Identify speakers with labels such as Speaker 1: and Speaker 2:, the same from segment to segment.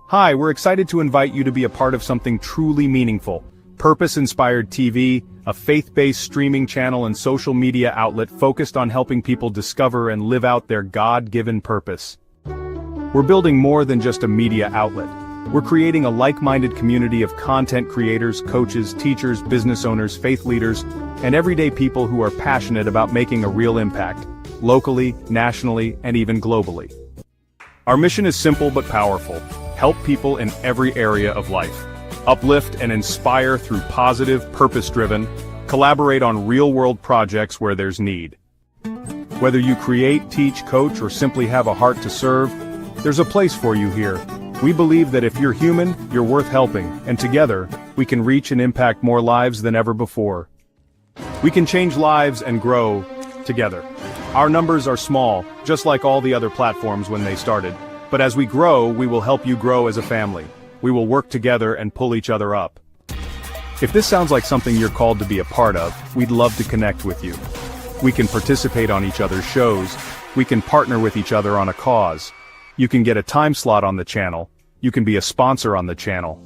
Speaker 1: Hi, we're excited to invite you to be a part of something truly meaningful. Purpose-Inspired TV, a faith-based streaming channel and social media outlet focused on helping people discover and live out their God-given purpose. We're building more than just a media outlet. We're creating a like-minded community of content creators, coaches, teachers, business owners, faith leaders, and everyday people who are passionate about making a real impact, locally, nationally, and even globally. Our mission is simple but powerful. Help people in every area of life. Uplift and inspire through positive, purpose-driven, collaborate on real-world projects where there's need. Whether you create, teach, coach, or simply have a heart to serve, there's a place for you here. We believe that if you're human, you're worth helping, and together, we can reach and impact more lives than ever before. We can change lives and grow together. Our numbers are small, just like all the other platforms when they started. But as we grow, we will help you grow as a family. We will work together and pull each other up. If this sounds like something you're called to be a part of, we'd love to connect with you. We can participate on each other's shows. We can partner with each other on a cause. You can get a time slot on the channel. You can be a sponsor on the channel.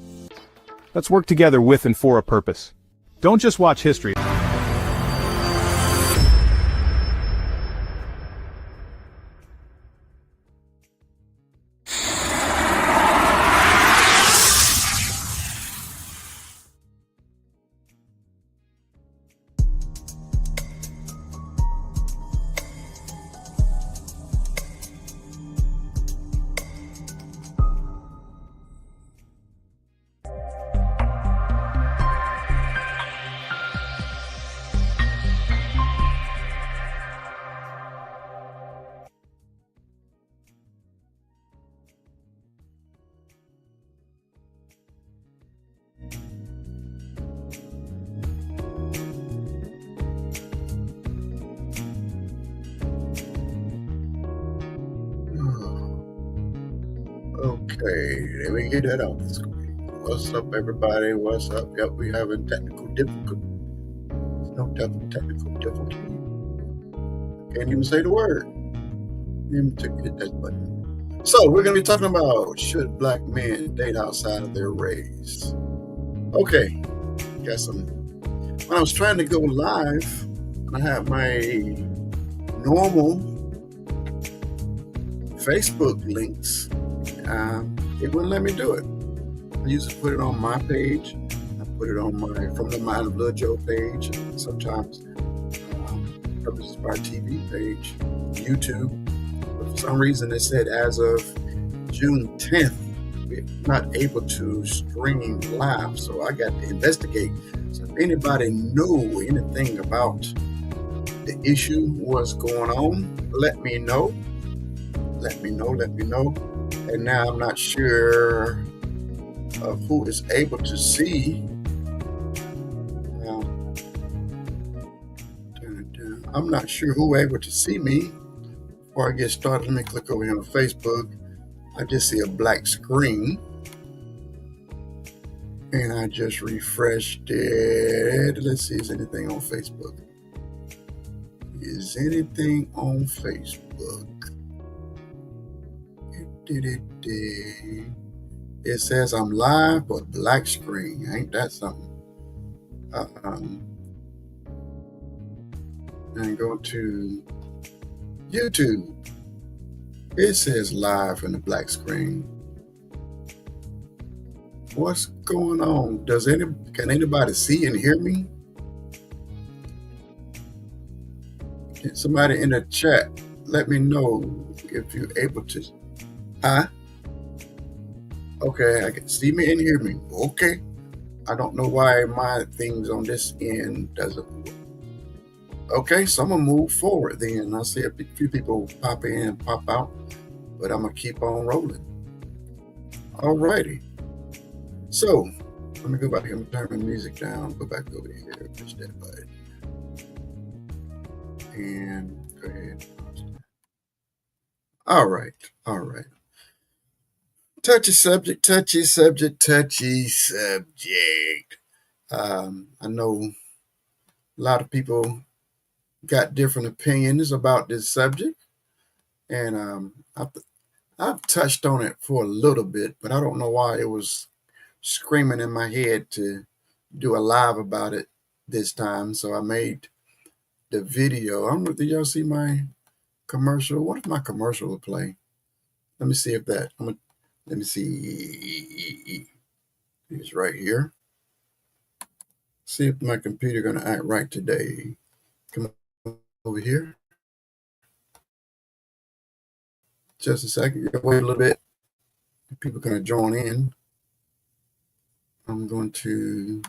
Speaker 1: Let's work together with and for a purpose. Don't just watch history.
Speaker 2: Okay, let me get that off the screen. What's up, everybody? What's up? Yep, we having technical difficulty. No technical difficulty. Can't even say the word. Even to hit that button. So we're gonna be talking about should black men date outside of their race. Okay, got some. When I was trying to go live, I have my normal Facebook links. It wouldn't let me do it. I used to put it on my page. I put it on my From the Mind of Lil Joe page. And sometimes Purpose-Inspired TV page, YouTube. But for some reason, it said as of June 10th, we're not able to stream live. So I got to investigate. So if anybody know anything about the issue, what's going on, let me know. Let me know. And now I'm not sure of who is able to see. I'm not sure who able to see me. Before I get started, let me click over here on Facebook. I just see a black screen. And I just refreshed it. Let's see, is anything on Facebook? Is anything on Facebook? It says I'm live, but black screen. Ain't that something? And go to YouTube. It says live in the black screen. What's going on? Can anybody see and hear me? Can somebody in the chat let me know if you're able to? Huh? Okay, I can see me and hear me. Okay. I don't know why my things on this end doesn't work. Okay, so I'm gonna move forward then. I see a few people pop in and pop out, but I'm gonna keep on rolling. Alrighty. So let me go back here and turn the music down. Go back over here, push that button. And go ahead. All right. Touchy subject. I know a lot of people got different opinions about this subject, and I've touched on it for a little bit, but I don't know why it was screaming in my head to do a live about it this time. So I made the video. I don't know, did y'all see my commercial? What if my commercial will play? Let me see if that, let me see. It's right here. See if my computer gonna act right today. Come over here. Just a second. Wait a little bit. People gonna join in. I'm going to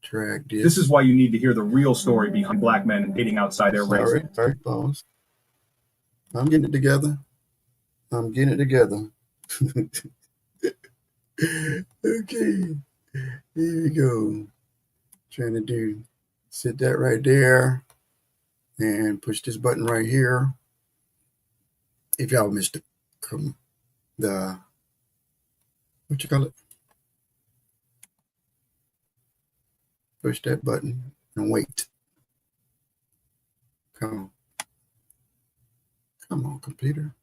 Speaker 2: drag this.
Speaker 1: This is why you need to hear the real story behind Black men dating outside their race.
Speaker 2: Sorry, pause. I'm getting it together. Okay, here we go. Trying to sit that right there and push this button right here. If y'all missed the what you call it? Push that button and wait. Come on, computer.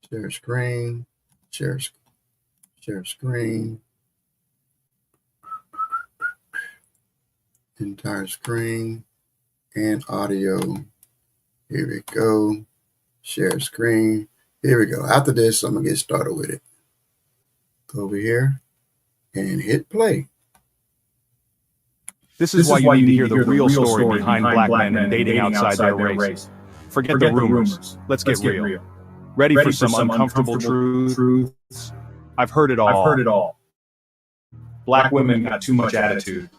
Speaker 2: Share screen, share screen, entire screen, and audio. Here we go. Share screen. Here we go. After this, I'm gonna get started with it. Go over here and hit play.
Speaker 1: This is why you need to hear the real story behind Black men dating outside their race. Forget the rumors. Let's get real. Ready for some uncomfortable truths? I've heard it all. Black women got too much attitude.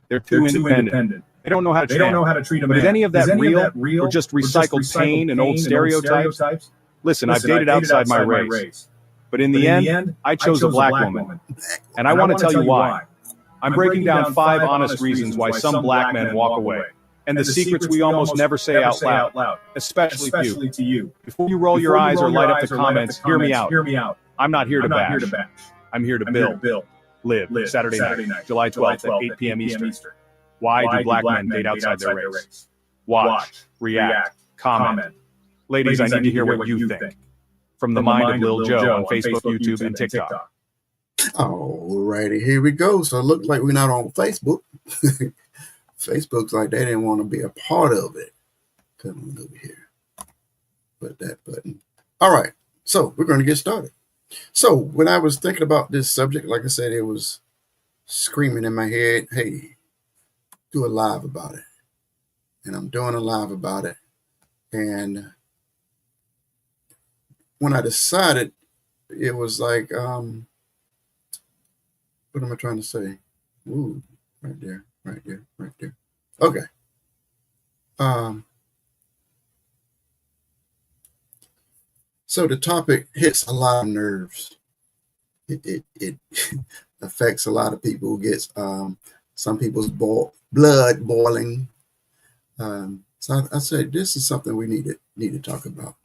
Speaker 1: They're too independent. They don't know how to treat a man. But is any of that real or just recycled pain and old stereotypes? Listen, I've dated outside my race. But in the end, I chose a Black woman. And I want to tell you why. I'm breaking down 5 honest reasons why some Black men walk away. And the secrets we almost never say out loud, especially to you. Before you roll your eyes or light up the comments, hear me out. I'm not here to bash. I'm here to build. Live. Saturday night, July 12th at 8 p.m. Eastern. Why do Black men date outside their race? Watch, react, comment. Ladies, I need to hear what you think. From the mind of Lil Joe on Facebook, YouTube, and TikTok.
Speaker 2: Alrighty, here we go. So it looks like we're not on Facebook. Facebook's like they didn't want to be a part of it. Come on over here. Put that button. All right, so we're going to get started. So when I was thinking about this subject, like I said, it was screaming in my head, hey, do a live about it. And I'm doing a live about it. And when I decided, it was like, what am I trying to say? Ooh, right there. Okay. So the topic hits a lot of nerves. It affects a lot of people. Gets some people's blood boiling. So I said this is something we need to talk about.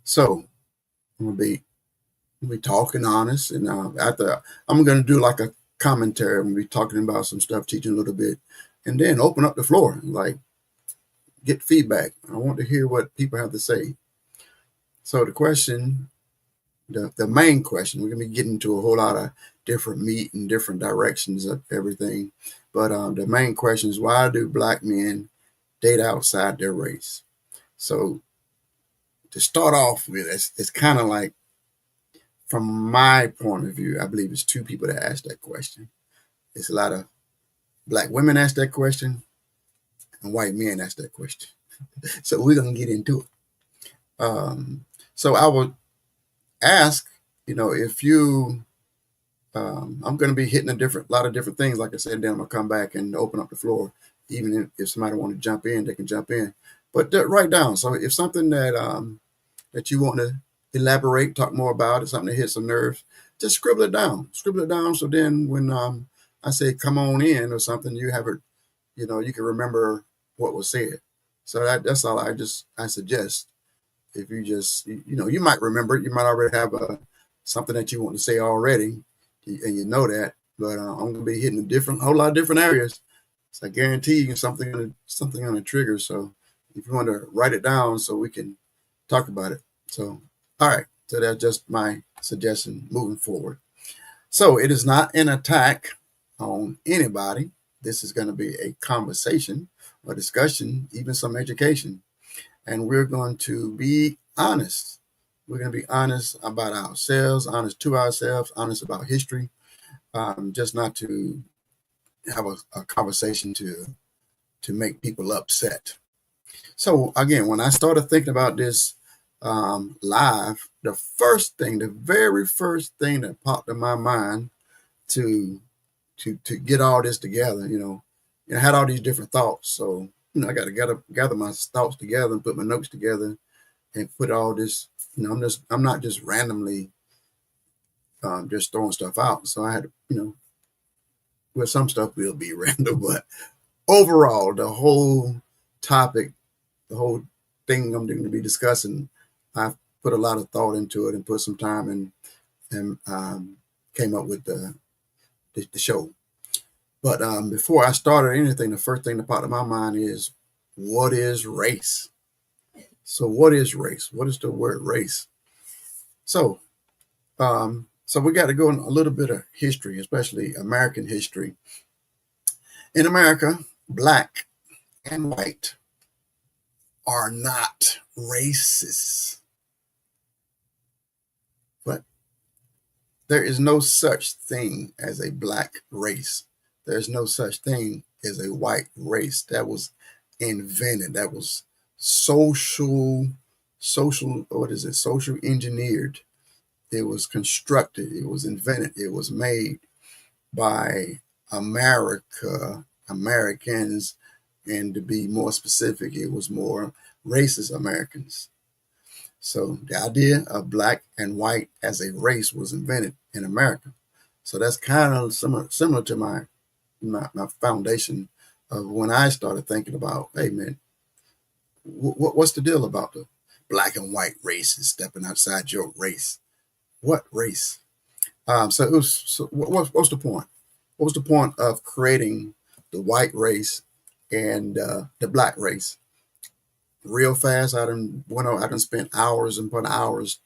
Speaker 2: So I'm gonna be talking honest, and after I'm gonna do like a commentary. I'm gonna be talking about some stuff, teaching a little bit, and then open up the floor, like get feedback. I want to hear what people have to say. So the question, the main question, we're gonna be getting to a whole lot of different meat and different directions of everything, but the main question is, why do Black men date outside their race? So to start off with, it's kind of like, from my point of view, I believe it's 2 people that ask that question. It's a lot of Black women ask that question and white men ask that question. So we're going to get into it. So I would ask, if you, I'm going to be hitting a lot of different things, like I said, then I'm going to come back and open up the floor. Even if somebody want to jump in, they can jump in. But write down. So if something that you want to elaborate, talk more about it, something that hits some nerves, just scribble it down. So then when I say come on in or something, you have it, you can remember what was said. So that's all I suggest. If you just, you might remember it. You might already have something that you want to say already, and you know that. But I'm going to be hitting whole lot of different areas. So I guarantee you something on the trigger. So if you want to write it down so we can talk about it. So, all right. So that's just my suggestion moving forward. So it is not an attack on anybody. This is going to be a conversation or discussion, even some education. And we're going to be honest. We're going to be honest about ourselves, honest to ourselves, honest about history, just not to have a conversation to make people upset. So again, when I started thinking about this live, the very first thing that popped in my mind to to get all this together, I had all these different thoughts. So I got to gather my thoughts together and put my notes together and put all this. I'm not just randomly just throwing stuff out. So I had to, well, some stuff will be random, but overall, the whole topic, the whole thing I'm going to be discussing, I've put a lot of thought into it and put some time and came up with the show. But before I started anything, the first thing that popped in my mind is, what is race? So what is race? What is the word race? So we got to go in a little bit of history, especially American history. In America, black and white are not racist. But there is no such thing as a black race. There's no such thing as a white race. That was invented. That was social, what is it? Social engineered. It was constructed. It was invented. It was made by Americans, and to be more specific, it was more racist Americans. So the idea of black and white as a race was invented in America. So that's kind of similar to my foundation of when I started thinking about, hey man, what's the deal about the black and white races stepping outside your race? What race? So it was. So what's the point? What was the point of creating the white race and the black race? Real fast, I done spent hours upon hours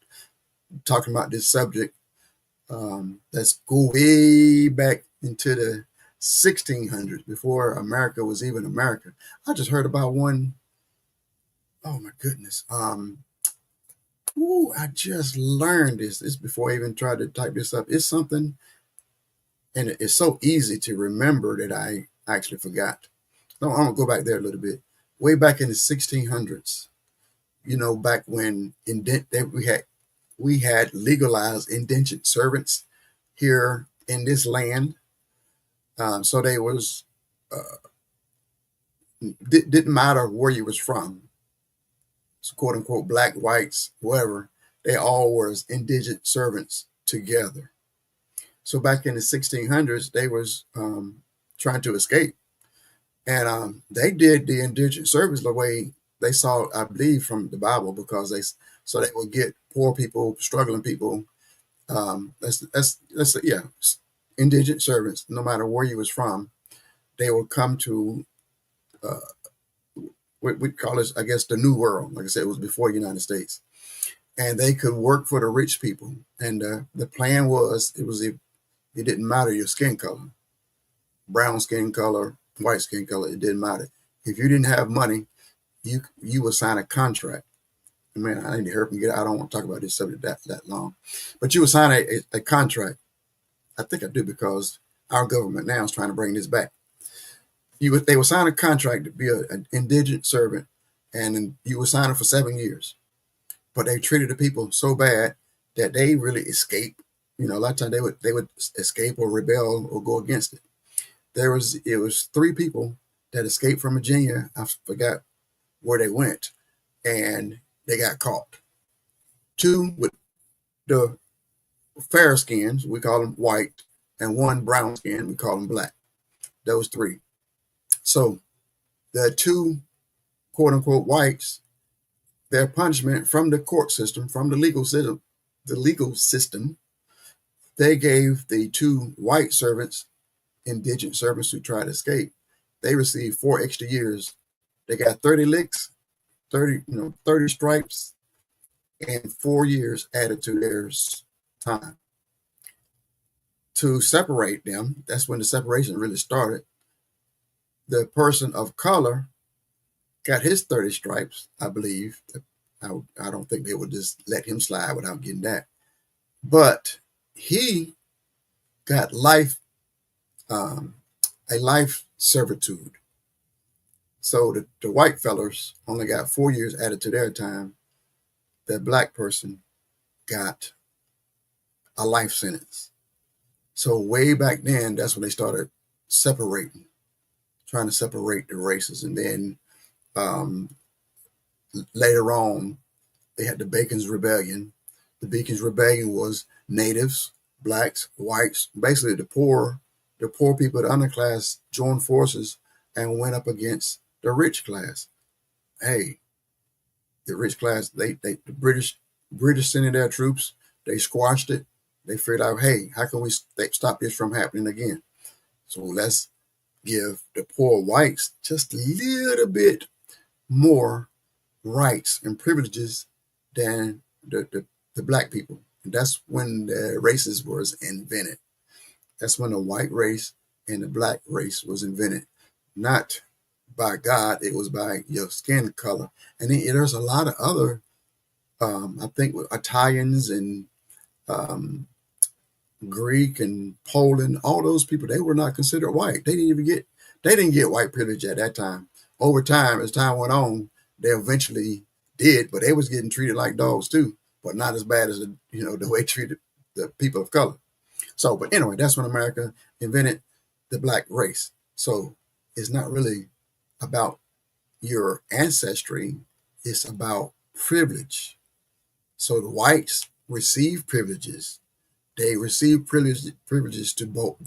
Speaker 2: talking about this subject. Let's go way back into the 1600s, before America was even America. I just heard about one. Oh my goodness. I just learned this. This before I even tried to type this up. It's something, and it's so easy to remember that I actually forgot. So I'm gonna go back there a little bit. Way back in the 1600s, back when we had legalized indentured servants here in this land. So they was didn't matter where you was from, so quote unquote black, whites, whoever, they all were indigent servants together. So back in the 1600s, they was trying to escape, and they did the indigent service the way they saw, I believe, from the Bible, because they would get poor people, struggling people. Yeah, indigent servants, no matter where you was from, they would come to what we call this, I guess, the New World. Like I said, it was before the United States, and they could work for the rich people. And the plan was, it didn't matter your skin color, brown skin color, white skin color, it didn't matter. If you didn't have money, you would sign a contract. Man, I need to hurry up and I don't want to talk about this subject that long, but you would sign a contract. I think I do, because our government now is trying to bring this back. They would sign a contract to be an indigent servant, and then you would sign it for 7 years. But they treated the people so bad that they really escaped. A lot of times they would escape or rebel or go against it. It was 3 people that escaped from Virginia. I forgot where they went, and they got caught. 2 with the fair skins, we call them white, and 1 brown skin, we call them black. Those 3. So the 2 quote unquote whites, their punishment from the court system, from the legal system, they gave the 2 white servants, indigent servants who tried to escape, they received 4 extra years. They got 30 licks, 30 stripes, and 4 years added to their time. To separate them, that's when the separation really started. The person of color got his 30 stripes, I believe. I don't think they would just let him slide without getting that. But he got a life servitude. So the white fellers only got 4 years added to their time. The black person got a life sentence. So way back then, that's when they started separating, trying to separate the races. And then later on, they had the Bacon's Rebellion. The Bacon's Rebellion was natives, blacks, whites, basically the poor people, the underclass, joined forces and went up against the rich class. Hey, the rich class, the British sent in their troops. They squashed it. They figured out, hey, how can we stop this from happening again? So let's give the poor whites just a little bit more rights and privileges than the black people. And that's when the races was invented. That's when the white race and the black race was invented. Not by God, it was by your skin color. And then there's a lot of other, I think, Italians and Greek and Poland, all those people, they were not considered white. They didn't get white privilege at that time. Over time, as time went on, they eventually did, but they was getting treated like dogs too, but not as bad as the way treated the people of color. So, but anyway, that's when America invented the black race. So it's not really about your ancestry, it's about privilege. So the whites receive privileges. They receive privileges to vote.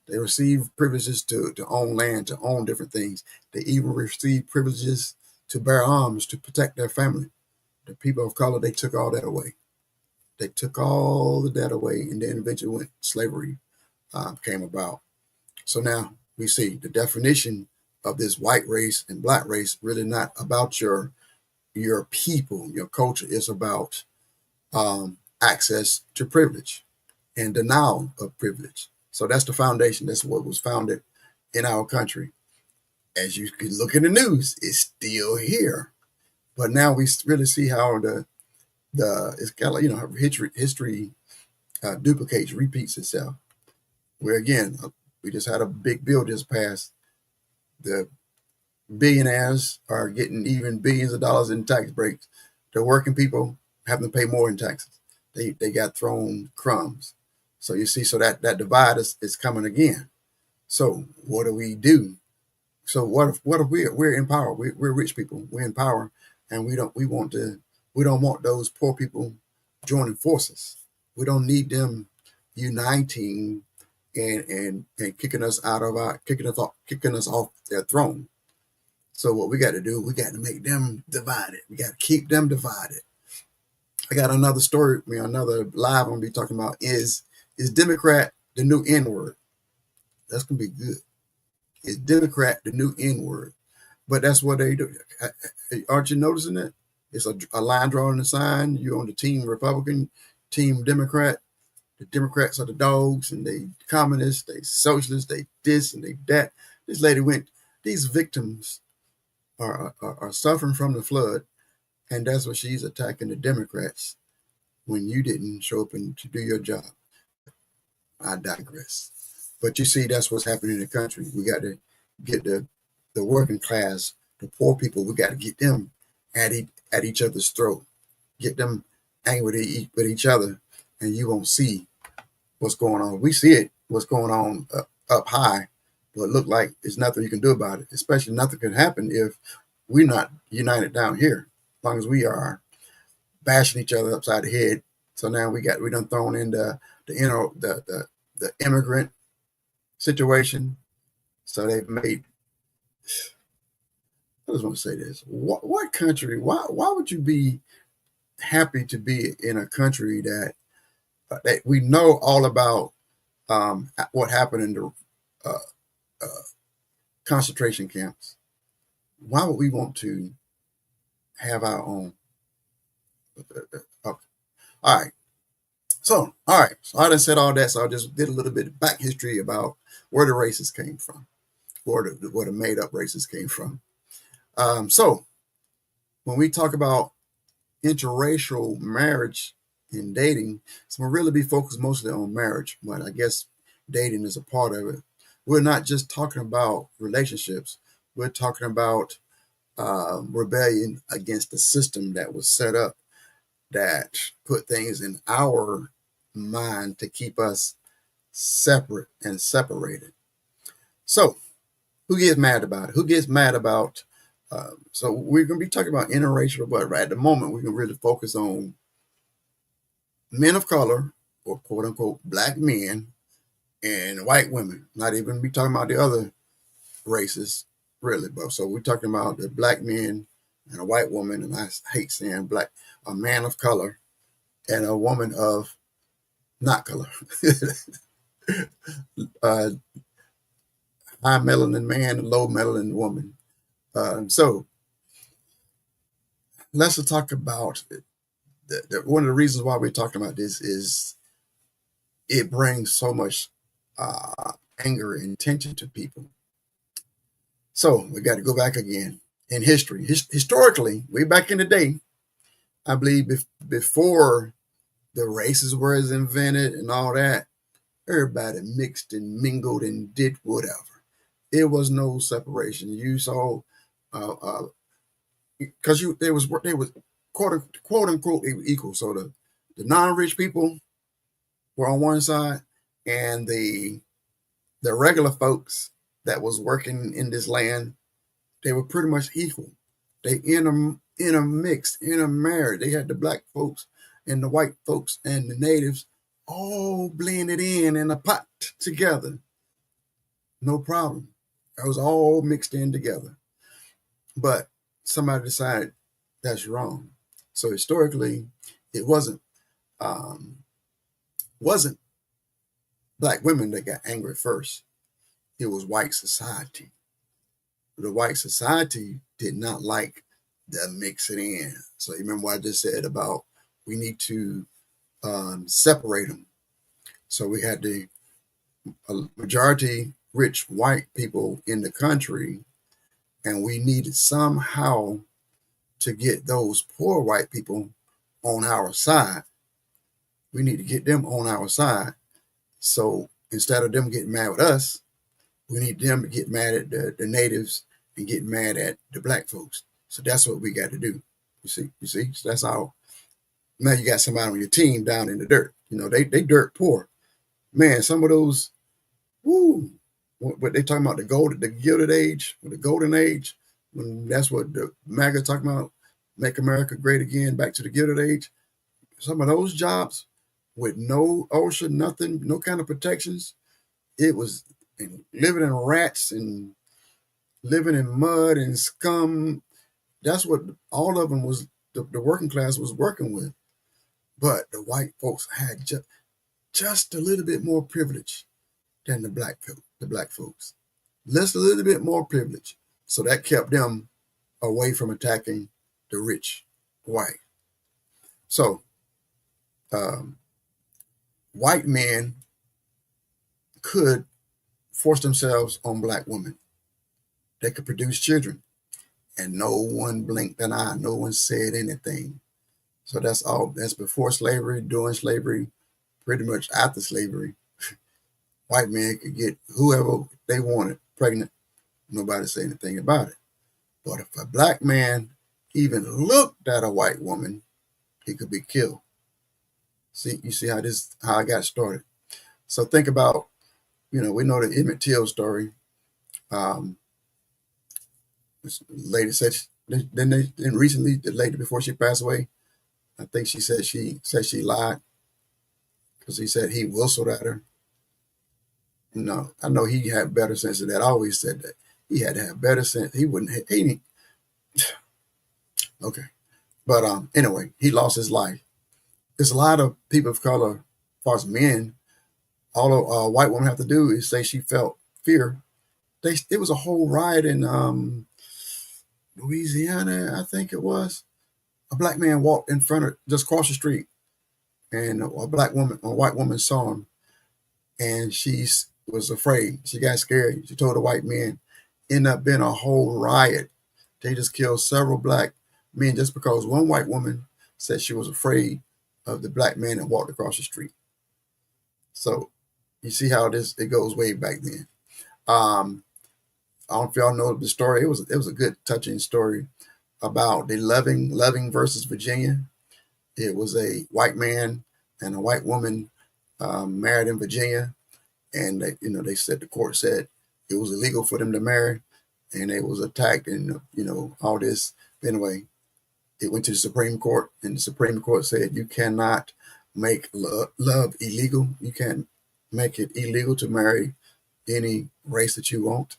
Speaker 2: They receive privileges to own land, to own different things. They even receive privileges to bear arms to protect their family. The people of color, they took all that away. They took all of that away, and then eventually when slavery came about. So now we see the definition of this white race and black race really not about your people, your culture. It's about access to privilege and denial of privilege. So that's the foundation. That's what was founded in our country. As you can look in the news, it's still here. But now we really see how it's got history duplicates, repeats itself. Where again, we just had a big bill just passed. The billionaires are getting even billions of dollars in tax breaks. The working people having to pay more in taxes. They got thrown crumbs. So you see, so that divide is coming again. So what do we do? So what if we're in power? We're rich people. We're in power, and we don't want those poor people joining forces. We don't need them uniting and kicking us off their throne. So what we got to do, we got to make them divided. We got to keep them divided. I got another story, another live I'm gonna be talking about is Democrat the new N-word? That's gonna be good. Is Democrat the new N-word? But that's what they do. Aren't you noticing that? It's a line drawn in the sign. You're on the team Republican, team Democrat. The Democrats are the dogs, and they communists, they socialists, they this and they that. This lady these victims are suffering from the flood, and that's what she's attacking the Democrats when you didn't show up to do your job. I digress. But you see, that's what's happening in the country. We got to get the working class, the poor people, we got to get them at each other's throat. Get them angry with each other, and you won't see what's going on. We see it, what's going on up high, but it look like there's nothing you can do about it. Especially nothing can happen if we're not united down here. As long as we are bashing each other upside the head. So now we done thrown in the immigrant situation. So they've made. I just want to say this: what country? Why would you be happy to be in a country that we know all about what happened in the concentration camps. Why would we want to have our own? Okay. All right. So, all right. So I done said all that. So I just did a little bit of back history about where the races came from, where the made up races came from. So when we talk about interracial marriage and dating, so we'll really be focused mostly on marriage, but I guess dating is a part of it. We're not just talking about relationships. We're talking about rebellion against the system that was set up that put things in our mind to keep us separate and separated. So, who gets mad about it? Who gets mad about? So, we're going to be talking about interracial, but right at the moment, we can really focus on men of color, or quote unquote black men, and white women. Not even be talking about the other races, really. But so we're talking about the black men and a white woman, and I hate saying black, a man of color and a woman of not color. uh, High melanin man and low melanin woman. So let's talk about one of the reasons why we're talking about this is it brings so much anger and tension to people. So we got to go back again in history. Historically, way back in the day, I believe before the races were invented and all that, everybody mixed and mingled and did whatever. It was no separation. You saw, because they was quote unquote equal. So the non-rich people were on one side, and the regular folks that was working in this land, they were pretty much equal. They intermixed, intermarried. They had the black folks and the white folks and the natives all blended in a pot together. No problem. It was all mixed in together. But somebody decided that's wrong. So historically, it wasn't black women that got angry first. It was white society. The white society did not like the mix it in. So you remember what I just said about we need to separate them. So we had the majority rich white people in the country, and we needed somehow to get those poor white people on our side. We need to get them on our side. So instead of them getting mad with us, we need them to get mad at the natives and get mad at the black folks. So that's what we got to do. You see. So that's how. Now you got somebody on your team down in the dirt. You know, they dirt poor. Man, some of those, woo, what they talking about, the Gilded Age, or the Golden Age, when that's what the MAGA talking about, make America great again, back to the Gilded Age. Some of those jobs with no OSHA, nothing, no kind of protections. It was living in rats and living in mud and scum. That's what all of them was, the working class was working with. But the white folks had just a little bit more privilege than the black folks. Just a little bit more privilege. So that kept them away from attacking the rich white. So white men could force themselves on black women. They could produce children, and no one blinked an eye. No one said anything. So that's all. That's before slavery, during slavery, pretty much after slavery. White men could get whoever they wanted pregnant. Nobody said anything about it. But if a black man even looked at a white woman, he could be killed. See, you see how I got started. So think about, we know the Emmett Till story. This lady said, then recently, the lady before she passed away, I think she said she lied because he said he whistled at her. No, I know he had better sense than that. I always said that he had to have better sense. He wouldn't. Okay, but anyway, he lost his life. There's a lot of people of color, as far as men. All a white woman have to do is say she felt fear, it was a whole riot in Louisiana, I think it was. A black man walked in front of, just across the street, and a white woman saw him, and she was afraid. She got scared. She told the white men. Ended up being a whole riot. They just killed several black men just because one white woman said she was afraid of the black man that walked across the street. So you see how it goes way back then. Um, I don't know if y'all know the story. It was a good, touching story about the Loving versus Virginia. It was a white man and a white woman married in Virginia, and they said, the court said it was illegal for them to marry, and they was attacked, and all this. Anyway, it went to the Supreme Court, and the Supreme Court said you cannot make love illegal. You can't make it illegal to marry any race that you want.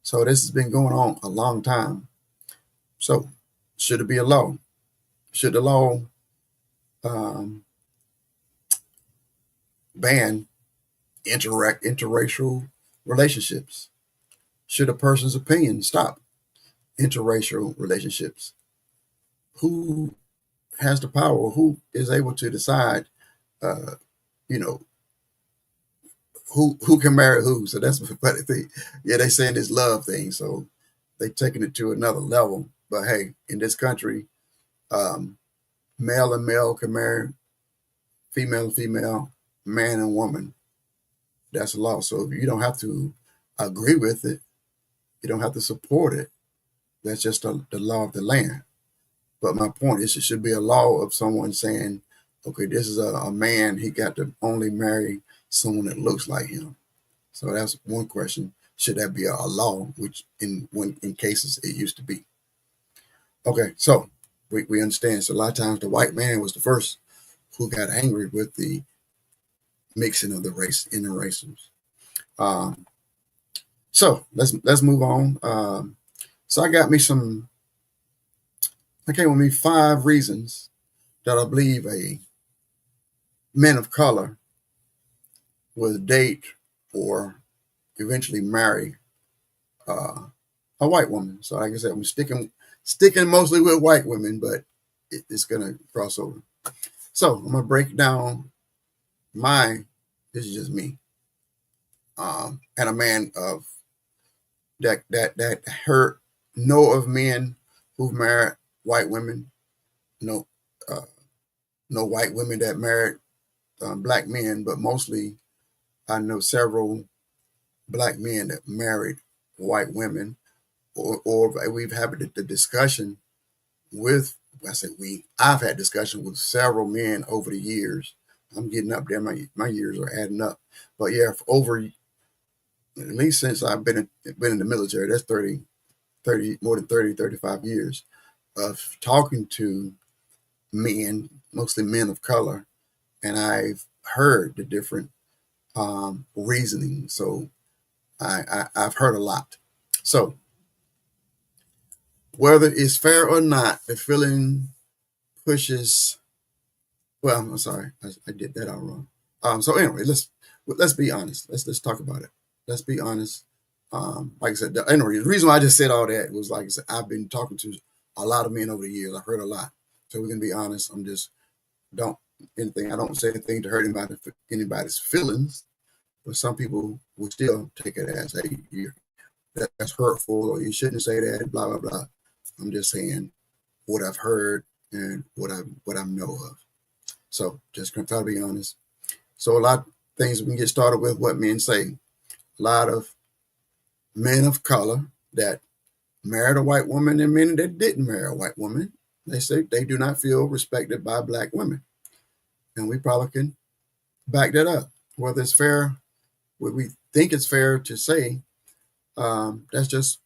Speaker 2: So this has been going on a long time. So should it be a law? Should the law um, ban interracial relationships? Should a person's opinion stop interracial relationships? Who has the power? Who is able to decide? Uh, you know, who can marry who? So that's what they, yeah, they saying this love thing. So they taking it to another level. But hey, in this country, um, male and male can marry, female and female, man and woman. That's a law. So you don't have to agree with it. You don't have to support it. That's just the law of the land. But my point is, it should be a law of someone saying, okay, this is a man. He got to only marry someone that looks like him. So that's one question. Should that be a law? Which in cases it used to be. Okay, so we understand. So a lot of times the white man was the first who got angry with the mixing of the interracials. Um, so let's move on. So I came with me 5 reasons that I believe a man of color will date or eventually marry a white woman. So like I said, I'm sticking mostly with white women, but it's gonna cross over. So I'm gonna break down this is just me, and a man of that heard know of men who've married white women, no no white women that married black men, but mostly I know several black men that married white women, or we've had the discussion with. I said I've had discussion with several men over the years. I'm getting up there. My years are adding up. But yeah, for over at least since I've been in the military, that's 30 more than 35 years of talking to men, mostly men of color, and I've heard the different reasoning. So I've heard a lot. So whether it's fair or not, the feeling pushes. Well, I'm sorry, I did that all wrong. So anyway, let's be honest. Let's talk about it. Let's be honest. Like I said, anyway, the reason why I just said all that was, like I said, I've been talking to a lot of men over the years. I've heard a lot. So we can be honest. I don't say anything to hurt anybody's feelings, but some people will still take it as, hey, that's hurtful, or you shouldn't say that, blah blah blah. I'm just saying what I've heard and what I know of. So just gonna try to be honest. So a lot of things we can get started with what men say. A lot of men of color that married a white woman and men that didn't marry a white woman, they say they do not feel respected by black women. And we probably can back that up. Whether it's fair, what we think it's fair to say, that's just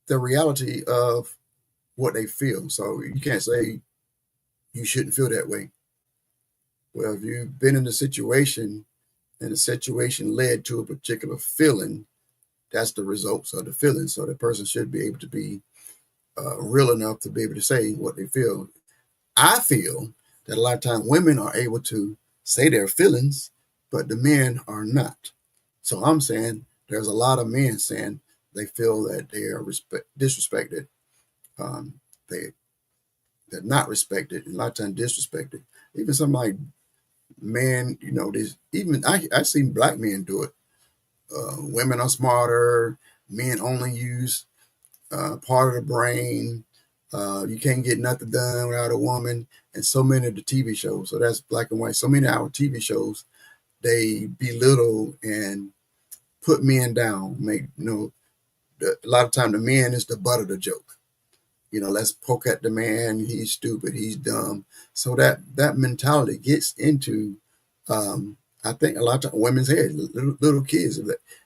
Speaker 2: the reality of what they feel. So you can't say you shouldn't feel that way. Well, if you've been in a situation and the situation led to a particular feeling, that's the results of the feeling. So the person should be able to be real enough to be able to say what they feel. I feel that a lot of times women are able to say their feelings, but the men are not. So I'm saying there's a lot of men saying they feel that they are disrespected. Um, they they're not respected, and a lot of times disrespected. Even some like men, there's even I seen black men do it. Women are smarter. Men only use part of the brain. You can't get nothing done without a woman. And so many of the TV shows, so that's black and white. So many of our TV shows, they belittle and put men down. A lot of time the man is the butt of the joke. Let's poke at the man. He's stupid. He's dumb. So that mentality gets into, I think, a lot of time, women's head. Little kids.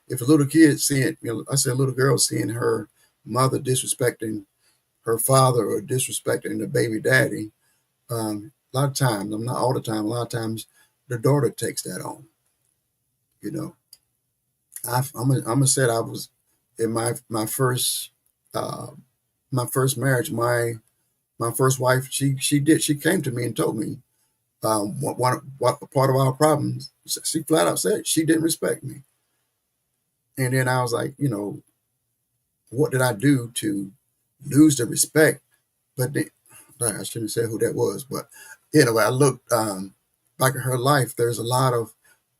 Speaker 2: If a little kid seeing, I say a little girl seeing her mother disrespecting her father or disrespecting the baby daddy, a lot of times, I'm not all the time, a lot of times the daughter takes that on. You know, I'm gonna say I was in my first uh, my first marriage. My first wife, she came to me and told me what part of our problems. She flat out said she didn't respect me, and then I was like, what did I do to lose the respect? But I shouldn't have said who that was. But anyway, I looked back at her life. There's a lot of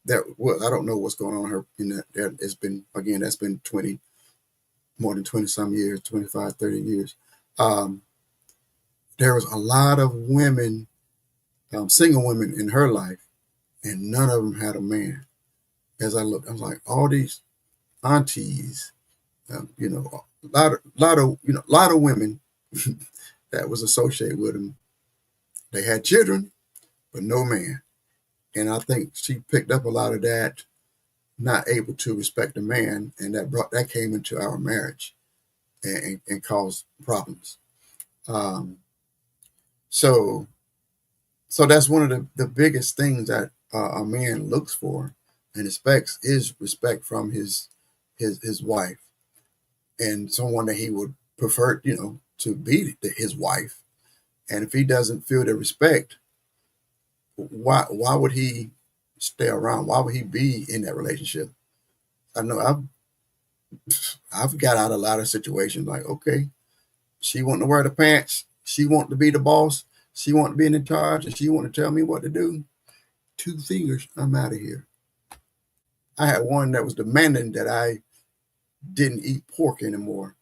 Speaker 2: that. Well, I don't know what's going on in her. It's been, again, that's been more than 20 some years, 25, 30 years. Um, there was a lot of women, single women in her life, and none of them had a man. As I looked, I was like, all these aunties, a lot of women that was associated with them. They had children, but no man. And I think she picked up a lot of that, not able to respect a man, and that came into our marriage and caused problems. Um, so so that's one of the biggest things that a man looks for and expects is respect from his wife, and someone that he would prefer, to be his wife. And if he doesn't feel the respect, why would he stay around? Why would he be in that relationship? I know I've got out of a lot of situations like, okay, she want to wear the pants, she want to be the boss, she want to be in charge, and she want to tell me what to do. Two fingers, I'm out of here. I had one that was demanding that I didn't eat pork anymore.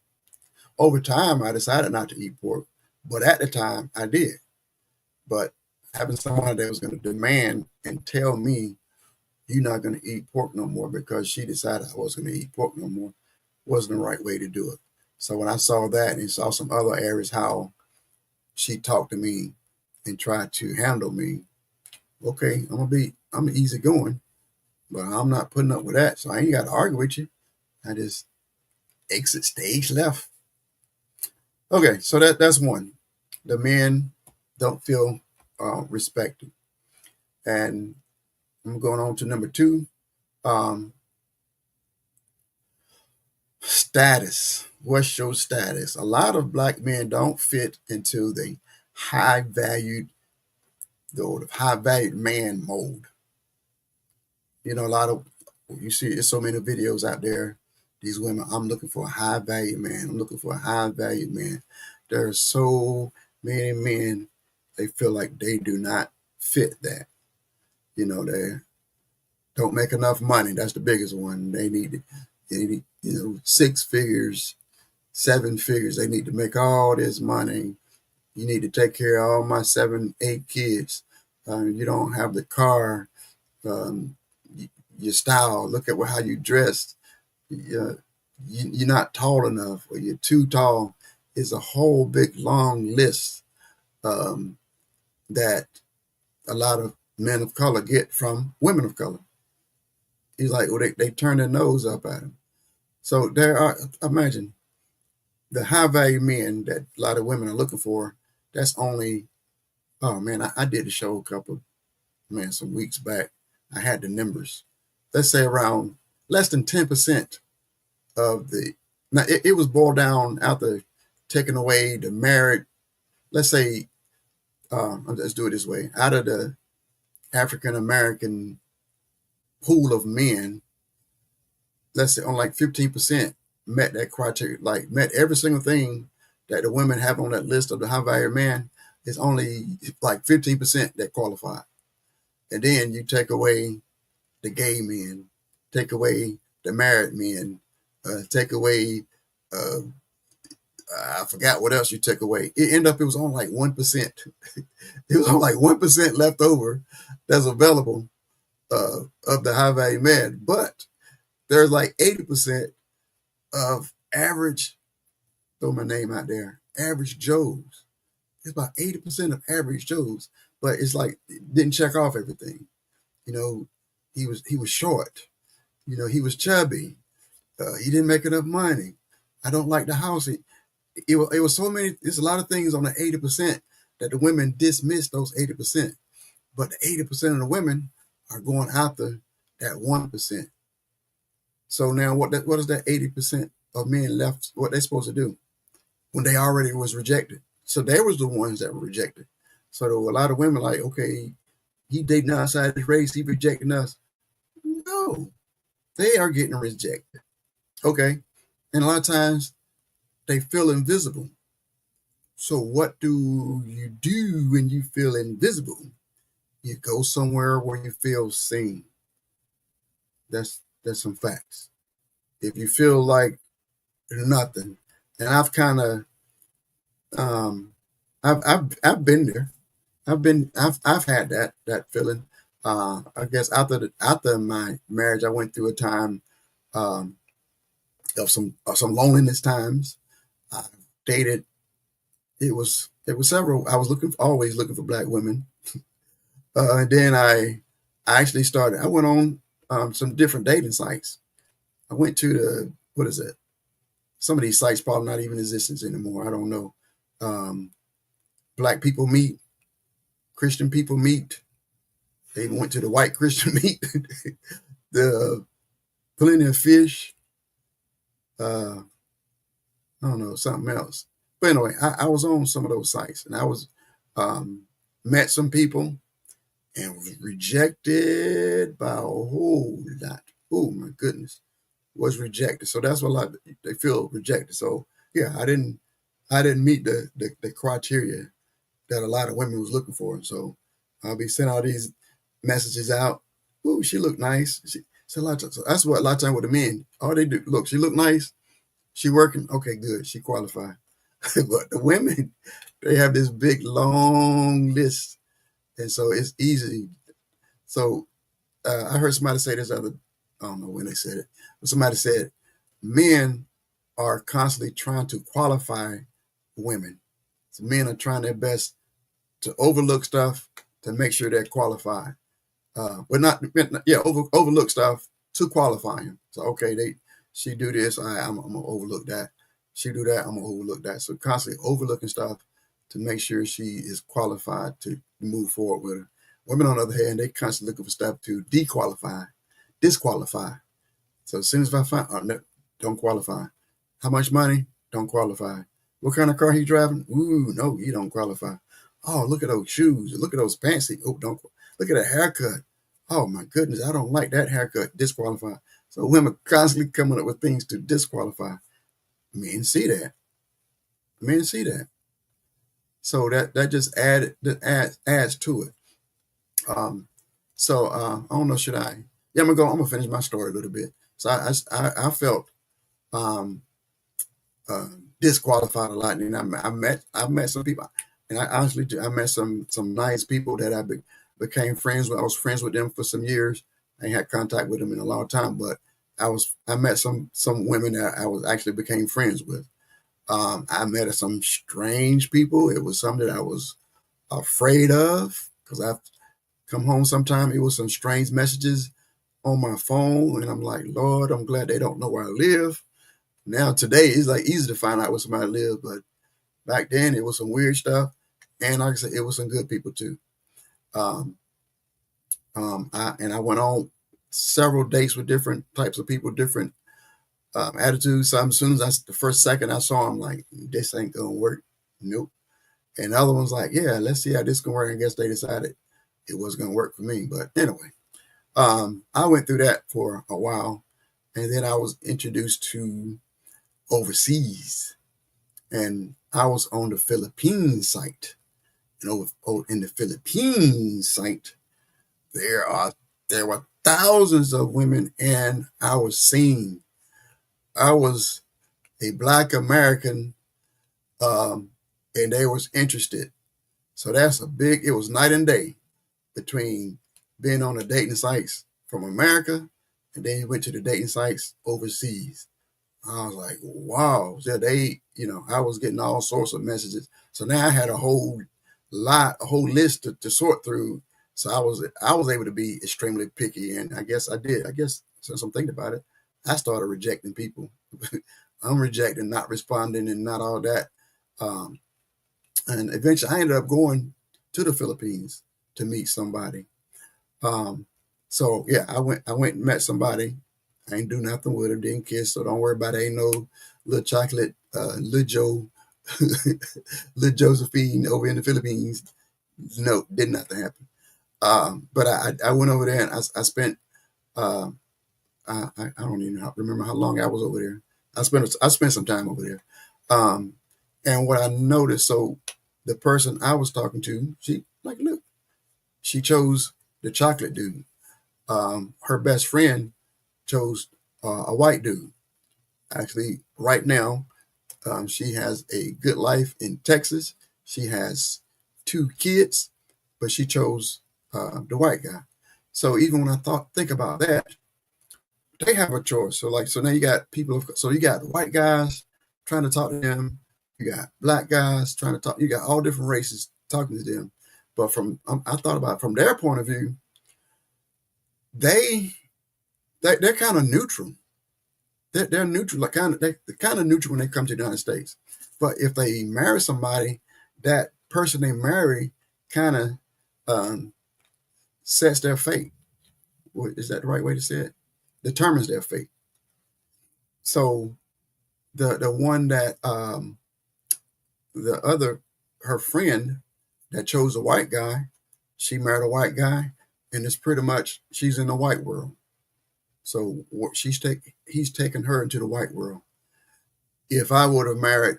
Speaker 2: Over time, I decided not to eat pork, but at the time, I did. But having someone that was going to demand and tell me you're not going to eat pork no more because she decided I wasn't going to eat pork no more wasn't the right way to do it. So when I saw that and saw some other areas how she talked to me and tried to handle me, okay, I'm easy going, but I'm not putting up with that. So I ain't got to argue with you. I just exit stage left. Okay, so that's one. The men don't feel respected, and I'm going on to number two. Um, Status. What's your status? A lot of black men don't fit into the high valued, the high valued man mold. A lot of, you see, there's so many videos out there. These women, I'm looking for a high valued man. I'm looking for a high valued man. There are so many men, they feel like they do not fit that. They don't make enough money. That's the biggest one. They need, six figures, seven figures. They need to make all this money. You need to take care of all my 7, 8 kids. You don't have the car. Um, your style. Look at how you dressed. You're not tall enough, or you're too tall. It's a whole big long list that a lot of men of color get from women of color. He's like, well, they turn their nose up at him. So there are, imagine the high value men that a lot of women are looking for. That's only, oh man, I did a show some weeks back. I had the numbers. Let's say around less than 10% of now it was boiled down after taking away the merit. Let's say, let's do it this way. Out of the African American pool of men, let's say on like 15% met that criteria, like met every single thing that the women have on that list of the high value man, it's only like 15% that qualify. And then you take away the gay men, take away the married men, take away, uh, I forgot what else you took away. It ended up, it was on like 1%. It was on like 1% left over that's available of the high value man. But there's like 80% of average, throw my name out there, average Joes. It's about 80% of average Joes. But it's like, it didn't check off everything. You know, he was short. You know, he was chubby. He didn't make enough money. I don't like the house. It was so many. There's a lot of things on the 80% that the women dismiss those 80%, but the 80% of the women are going after that 1%. So now, what is that 80% of men left? What they supposed to do when they already was rejected? So they was the ones that were rejected. So there were a lot of women like, okay, he dating outside his race, he rejecting us. No, they are getting rejected. Okay, and a lot of times they feel invisible. So what do you do when you feel invisible? You go somewhere where you feel seen. That's some facts. If you feel like nothing, and I've kind of I've been there. I've had that feeling. I guess after my marriage, I went through a time um, of some loneliness times. I dated. It was several. I was always looking for black women. And then I actually started. I went on some different dating sites. I went to the, what is it? Some of these sites probably not even in existence anymore. I don't know. Um, Black people meet, Christian people meet. They even went to the white Christian meet. The plenty of fish. Uh, I don't know, something else. But anyway, I was on some of those sites, and I was um, met some people and was rejected by a whole lot. Oh my goodness, was rejected. So that's what a lot they feel rejected. So yeah, I didn't meet the criteria that a lot of women was looking for. And so I'll be sending all these messages out. Ooh, she looked nice. So a lot of times, so that's what a lot of time with the men. All they do, look, she look nice. She working. Okay, good. She qualified. But the women, they have this big long list, and so it's easy. So I heard somebody say this other. I don't know when they said it, but somebody said men are constantly trying to qualify women. So men are trying their best to overlook stuff to make sure they're qualified. But not, yeah, overlook stuff to qualify him. So okay, she do this, I'm gonna overlook that. She do that, I'm gonna overlook that. So constantly overlooking stuff to make sure she is qualified to move forward with her. Women, on the other hand, they constantly looking for stuff to disqualify. So as soon as I find, oh, no, don't qualify. How much money? Don't qualify. What kind of car he driving? Ooh, no, you don't qualify. Oh, look at those shoes. Look at those pants. Oh, don't look at that haircut. Oh my goodness, I don't like that haircut. Disqualify. So women constantly coming up with things to disqualify. Men see that. Men see that. So that just adds to it. Um, so I don't know. Should I? Yeah, I'm gonna finish my story a little bit. So I felt um, disqualified a lot, and I met some people, and I honestly I met some nice people that became friends with. I was friends with them for some years. I ain't had contact with them in a long time, but I met some women that I was actually became friends with. I met some strange people. It was something that I was afraid of because I've come home sometime. It was some strange messages on my phone, and I'm like, Lord, I'm glad they don't know where I live. Now today it's like easy to find out where somebody lives, but back then it was some weird stuff, and like I said, it was some good people too. Um, I went on several dates with different types of people, different attitudes. So as soon as the first second I saw them, like this ain't gonna work. Nope. And the other one's like, yeah, let's see how this can work. I guess they decided it wasn't gonna work for me. But anyway, I went through that for a while. And then I was introduced to overseas, and I was on the Philippines site. And in the Philippines site, there are there were thousands of women, and I was seen. I was a Black American, and they was interested. So that's a big. It was night and day between being on the dating sites from America, and then you went to the dating sites overseas. I was like, wow. So I was getting all sorts of messages. So now I had a whole list to sort through. So I was able to be extremely picky, and I guess I did. I guess since I'm thinking about it, I started rejecting people. I'm rejecting, not responding, and not all that. Um, and eventually, I ended up going to the Philippines to meet somebody. Um, so yeah, I went and met somebody. I ain't do nothing with her, didn't kiss, so don't worry about it. Ain't no little chocolate, little Joe, little Josephine over in the Philippines. No, did nothing happen. But I went over there, and I spent, uh, I don't even remember how long I was over there. I spent some time over there. Um, and what I noticed, so the person I was talking to, she like, look, she chose the chocolate dude. Her best friend chose a white dude. Actually, right now, she has a good life in Texas. She has 2 kids, but she chose the white guy. So even when think about that, they have a choice. So now you got so you got white guys trying to talk to them. You got black guys trying to talk. You got all different races talking to them. But I thought about it from their point of view, they they're kind of neutral. They're neutral, like they're kind of neutral when they come to the United States. But if they marry somebody, that person they marry kind of um, sets their fate. Is that the right way to say it? Determines their fate. So the one that the other her friend that chose a white guy, she married a white guy, and it's pretty much she's in the white world. So he's taken her into the white world. If I would have married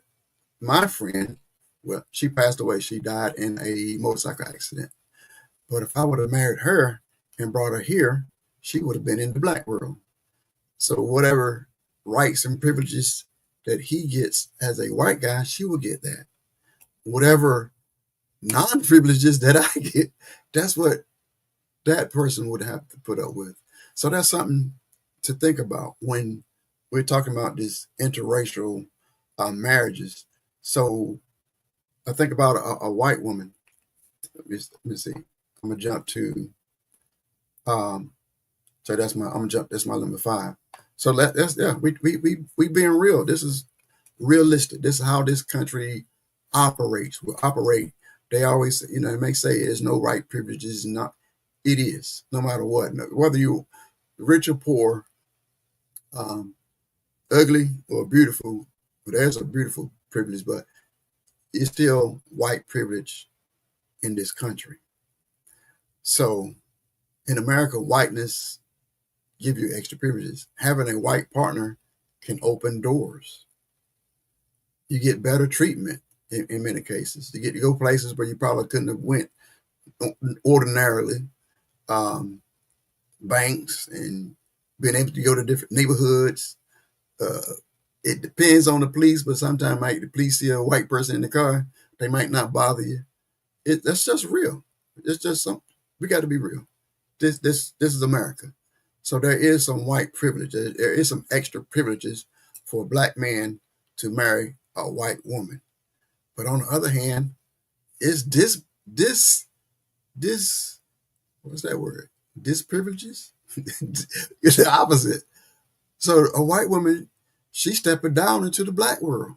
Speaker 2: my friend, well, she passed away. She died in a motorcycle accident. But if I would have married her and brought her here, she would have been in the black world. So whatever rights and privileges that he gets as a white guy, she will get that. Whatever non-privileges that I get, that's what that person would have to put up with. So that's something to think about when we're talking about this interracial marriages. So I think about a white woman. Let me see. I'm gonna jump to. Um, so I'm gonna jump. That's my number 5. So that's yeah. We being real. This is realistic. This is how this country operates. We operate. They always, they may say there's no right privileges. Not, it is. No matter what, whether you rich or poor, um, ugly or beautiful. Well, there's a beautiful privilege, but it's still white privilege in this country. So in America, whiteness give you extra privileges. Having a white partner can open doors. You get better treatment in many cases. You get to go places where you probably couldn't have went ordinarily. Um, Banks and being able to go to different neighborhoods. Uh, it depends on the police, but sometimes the police see a white person in the car, they might not bother you. That's just real. It's just something. We got to be real. This is America. So there is some white privilege. There is some extra privileges for a black man to marry a white woman. But on the other hand, is this what's that word? Disprivileges? It's the opposite. So a white woman, she's stepping down into the black world.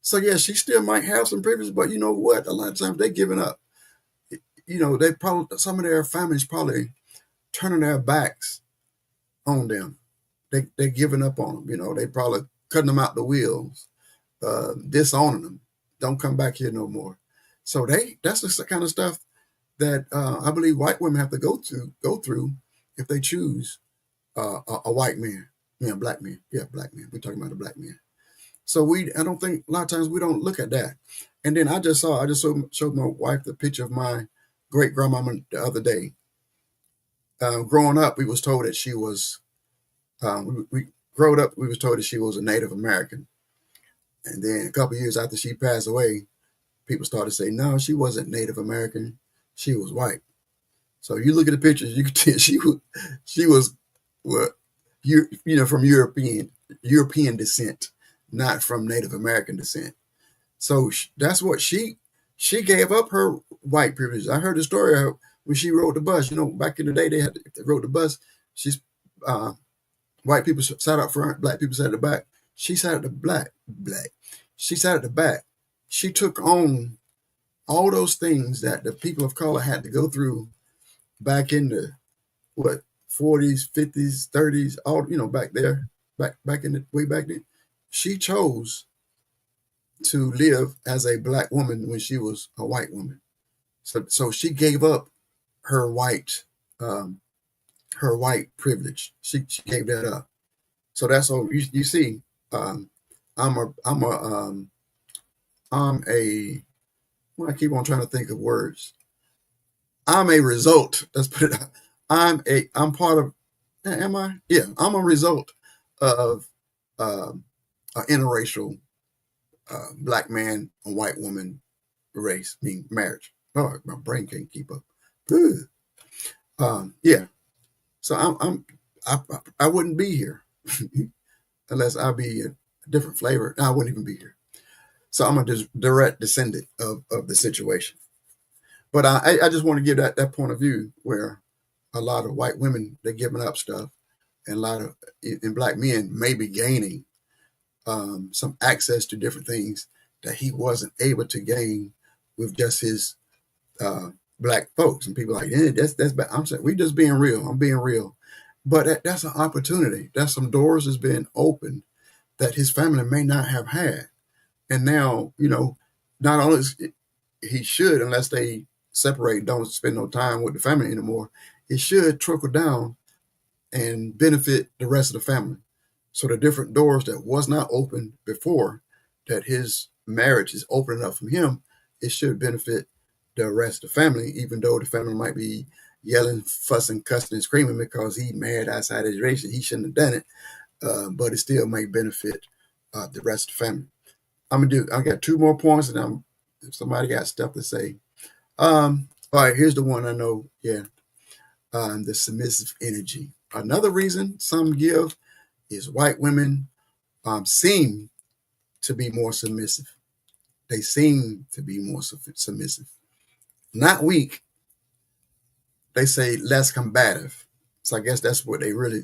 Speaker 2: So yeah, she still might have some privilege, but you know what? A lot of times they're giving up. They probably some of their families probably turning their backs on them. They're giving up on them. They probably cutting them out the wheels, disowning them. Don't come back here no more. So that's the kind of stuff that I believe white women have to go through if they choose a white man. Yeah, black men. Yeah, black men. We're talking about the black men. So I don't think a lot of times we don't look at that. And then I just showed my wife the picture of my great grandmama the other day. Growing up, we was told that she was, we growing up, we was told that she was a Native American. And then a couple of years after she passed away, people started to say, no, she wasn't Native American. She was white. So you look at the pictures, you can tell she was what from European descent, not from Native American descent. So that's what she gave up her white privilege. I heard the story of when she rode the bus. Back in the day they rode the bus. She's uh, white people sat up front, black people sat at the back. She sat at the black. She sat at the back. She took on all those things that the people of color had to go through back in the what 40s, 50s, 30s, all back there, back in the way back then. She chose to live as a black woman when she was a white woman. So she gave up her white um, her white privilege. She gave that up. So that's all you see. Um, I'm a well, I keep on trying to think of words. I'm a result. Let's put it out. I'm part of am I? Yeah, I'm a result of um an interracial black man and white woman race, mean marriage. Oh, my brain can't keep up. Ugh. Yeah. So I wouldn't be here unless I be a different flavor. I wouldn't even be here. So I'm a direct descendant of the situation. But I just want to give that point of view where a lot of white women they're giving up stuff, and a lot of and black men may be gaining some access to different things that he wasn't able to gain with just his uh, black folks. And people are like, yeah, that's bad. I'm saying we just being real. I'm being real, but that's an opportunity. That's some doors that's been opened that his family may not have had. And now, not only he should, unless they separate, don't spend no time with the family anymore, it should trickle down and benefit the rest of the family. So the different doors that was not open before, that his marriage is opening up from him, it should benefit the rest of the family, even though the family might be yelling, fussing, cussing, and screaming because he married outside his race and he shouldn't have done it. But it still may benefit the rest of the family. I got two more points, and if somebody got stuff to say. All right, here's the one I know. Yeah, the submissive energy. Another reason some give is white women seem to be more submissive. They seem to be more submissive. Not weak. They say less combative. So I guess that's what they really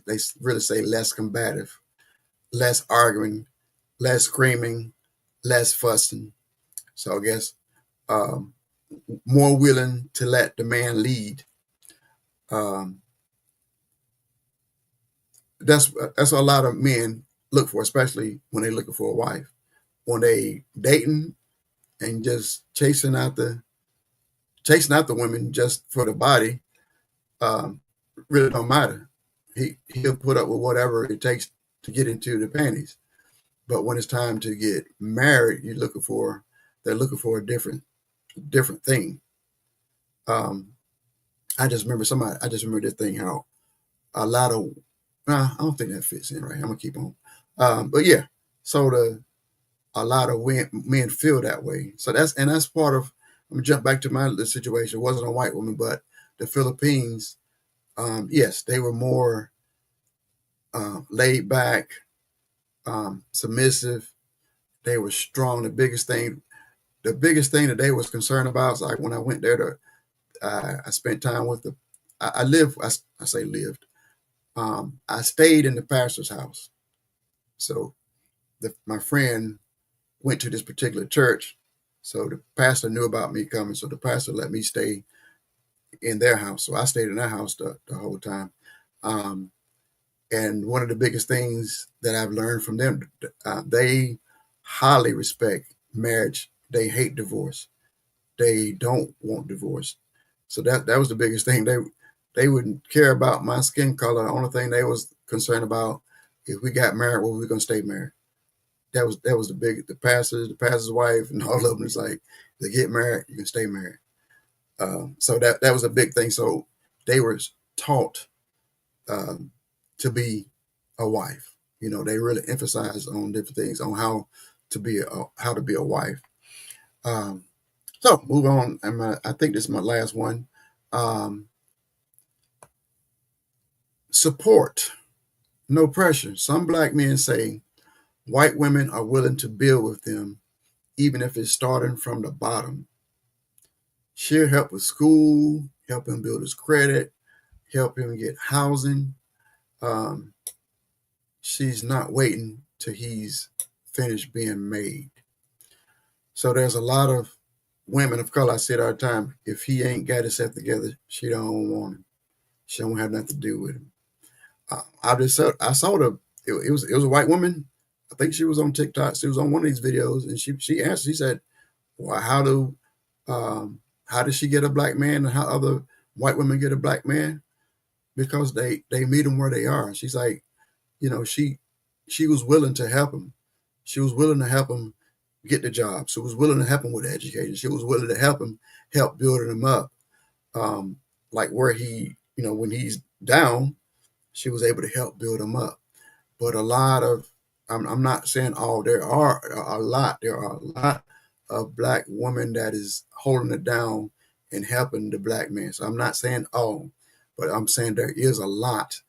Speaker 2: say, less combative, less arguing, less screaming, less fussing. So I guess um, more willing to let the man lead. Um, that's a lot of men look for, especially when they're looking for a wife. When they dating and just chasing out the women just for the body, um, really don't matter. He'll put up with whatever it takes to get into the panties. But when it's time to get married, they're looking for a different thing. Um, I just remember this thing how a lot of I don't think that fits in right. I'm gonna keep on. But yeah, so a lot of men feel that way. So that's part of. I'm gonna jump back to the situation. It wasn't a white woman, but the Philippines. Yes, they were more laid back, submissive. They were strong. The biggest thing that they was concerned about is like when I went there I spent time with I lived. I say lived. I stayed in the pastor's house. So my friend went to this particular church. So the pastor knew about me coming. So the pastor let me stay in their house. So I stayed in their house the whole time. Um, and one of the biggest things that I've learned from them, they highly respect marriage. They hate divorce. They don't want divorce. So that was the biggest thing. They wouldn't care about my skin color. The only thing they was concerned about If we got married, well, we're gonna stay married. That was the pastor's wife, and all of them. It's like they get married, you can stay married. So that was a big thing. So they were taught um, to be a wife. They really emphasize on different things on how to be a wife. Um, so move on. I think this is my last one. Um, Support, no pressure. Some black men say white women are willing to build with them, even if it's starting from the bottom. She'll help with school, help him build his credit, help him get housing. Um, she's not waiting till he's finished being made. So there's a lot of women of color. I say it all the time. If he ain't got himself together, she don't want him. She don't have nothing to do with him. I saw it was a white woman. I think she was on TikTok. She was on one of these videos, and she answered. She said, "Well, how does she get a black man, and how other white women get a black man? Because they meet them where they are." She's like, she was willing to help him. She was willing to help him get the job. She was willing to help him with the education. She was willing to help building him up. Um, like where when he's down, she was able to help build him up. But I'm not saying all, there are a lot. There are a lot of black women that is holding it down and helping the black man. So I'm not saying all, but I'm saying there is a lot.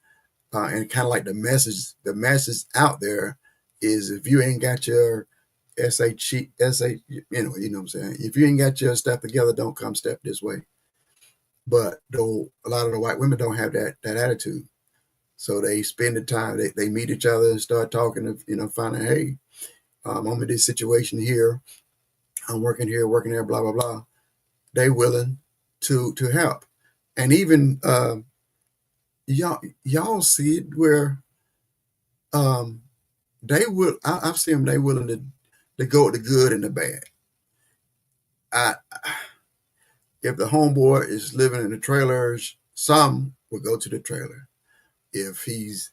Speaker 2: And kind of like the message out there is, if you ain't got your you know what I'm saying? If you ain't got your stuff together, don't come step this way. But though a lot of the white women don't have that attitude. So they spend the time, they meet each other and start talking, finding, hey, I'm in this situation here. I'm working here, working there, blah, blah, blah. They willing to help. And even y'all see it where I've seen them, they willing to go with the good and the bad. I If the homeboy is living in the trailers, some will go to the trailer. If he's,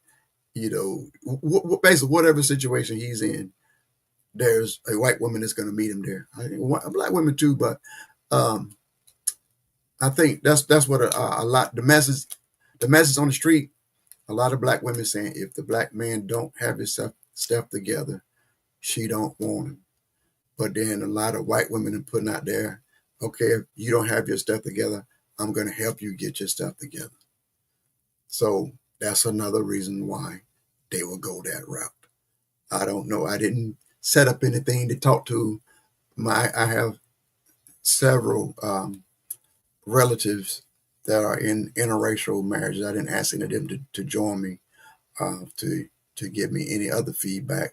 Speaker 2: basically whatever situation he's in, there's a white woman that's going to meet him there. Black women too, but um, I think that's what a lot the message on the street. A lot of black women saying, if the black man don't have his stuff together, she don't want him. But then a lot of white women are putting out there, okay, if you don't have your stuff together, I'm going to help you get your stuff together. So that's another reason why they will go that route. I don't know. I didn't set up anything to talk to I have several relatives that are in interracial marriages. I didn't ask any of them to join me to give me any other feedback,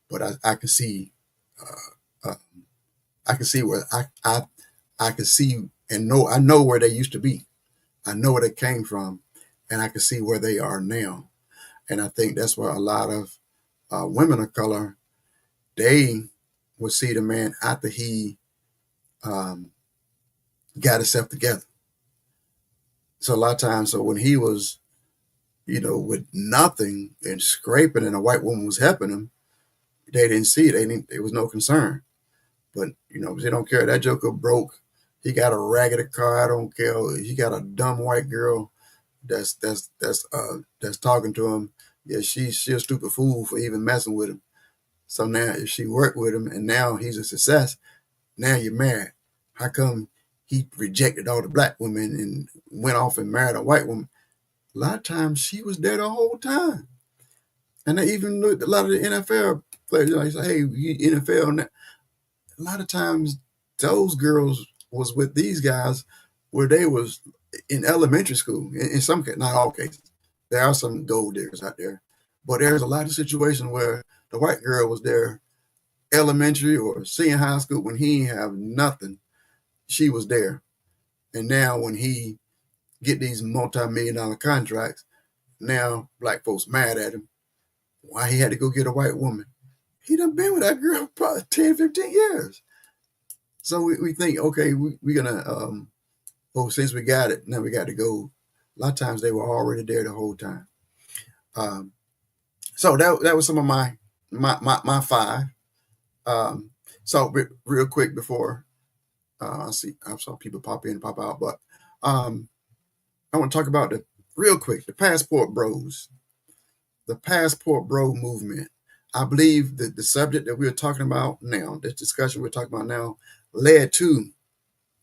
Speaker 2: but I can see I can see where I can see and I know where they used to be. I know where they came from, and I can see where they are now. And I think that's where a lot of women of color, they will see the man after he um, got himself together. So a lot of times, so when he was, with nothing and scraping, and a white woman was helping him, they didn't see it. There was no concern. But they don't care. That joker broke. He got a raggedy car. I don't care. He got a dumb white girl that's talking to him. Yeah, she a stupid fool for even messing with him. So now if she worked with him and now he's a success, now you're married. How come he rejected all the black women and went off and married a white woman? A lot of times she was there the whole time. And they even looked a lot of the NFL players, they say, hey, you NFL now. A lot of times those girls was with these guys where they was in elementary school. In some cases, not all cases. There are some gold diggers out there. But there's a lot of situations where the white girl was there elementary or senior high school when he didn't have nothing. She was there. And now when he get these multi-million-dollar contracts, now black folks mad at him. Why he had to go get a white woman? He done been with that girl probably 10, 15 years. So we think, okay, we're going to, since we got it, now we got to go. A lot of times they were already there the whole time. So that was some of my five. Um, so real quick before I saw people pop in and pop out, but um, I want to talk about real quick the passport bros, the passport bro movement. I believe that the subject that we're talking about now, this discussion we're talking about now, led to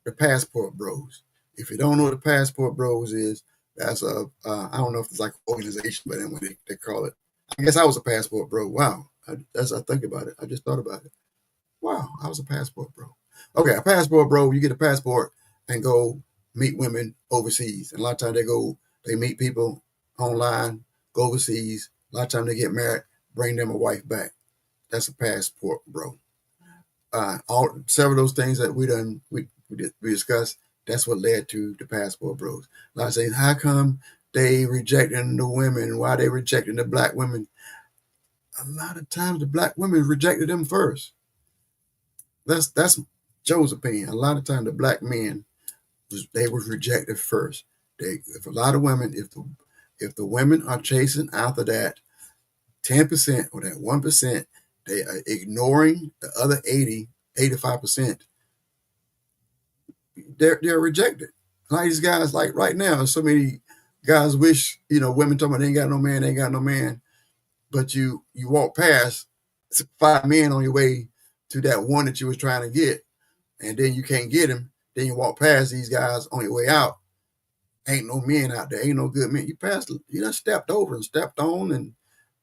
Speaker 2: the passport bros. If you don't know what the passport bros is, that's I don't know if it's like an organization, but anyway, they call it. I guess I was a passport bro. Wow. As I think about it, I just thought about it. Wow, I was a passport bro. Okay, a passport bro, you get a passport and go meet women overseas. And a lot of times they meet people online, go overseas. A lot of times they get married, bring them a wife back. That's a passport bro. All several of those things that we discussed, that's what led to the passport bros. A lot of saying, how come they rejecting the women? Why they rejecting the black women? A lot of times the black women rejected them first. That's Joe's opinion. A lot of times the black men they was rejected first. If a lot of women, if the women are chasing after that 10% or that 1%, they are ignoring the other 85%. They're rejected. Like these guys, like right now, so many guys wish women talking about they ain't got no man, they ain't got no man, but you walk past 5 men on your way to that one that you was trying to get, and then you can't get him. Then you walk past these guys on your way out. Ain't no men out there. Ain't no good men. You done stepped over and stepped on and